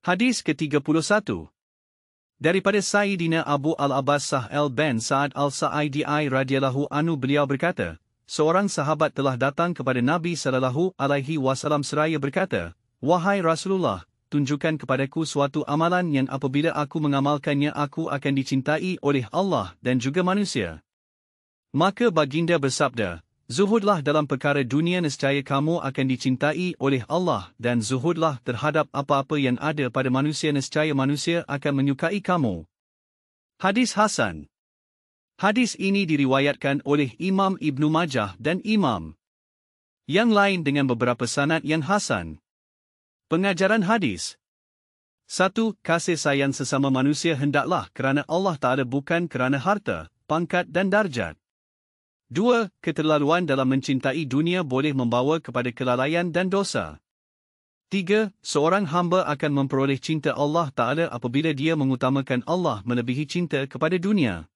Hadis ke-31. Daripada Sayyidina Abu Al-Abbas Sahal bin Sa'ad Al-Sa'idi radhiyallahu anhu beliau berkata, seorang sahabat telah datang kepada Nabi sallallahu alaihi wasallam seraya berkata, "Wahai Rasulullah, tunjukkan kepadaku suatu amalan yang apabila aku mengamalkannya aku akan dicintai oleh Allah dan juga manusia." Maka baginda bersabda, "Zuhudlah dalam perkara dunia nescaya kamu akan dicintai oleh Allah dan zuhudlah terhadap apa-apa yang ada pada manusia nescaya manusia akan menyukai kamu." Hadis Hasan. Hadis ini diriwayatkan oleh Imam Ibnu Majah dan Imam yang lain dengan beberapa sanad yang hasan. Pengajaran hadis. 1. Kasih sayang sesama manusia hendaklah kerana Allah Ta'ala bukan kerana harta, pangkat dan darjat. 2. Keterlaluan dalam mencintai dunia boleh membawa kepada kelalaian dan dosa. 3. Seorang hamba akan memperoleh cinta Allah Ta'ala apabila dia mengutamakan Allah melebihi cinta kepada dunia.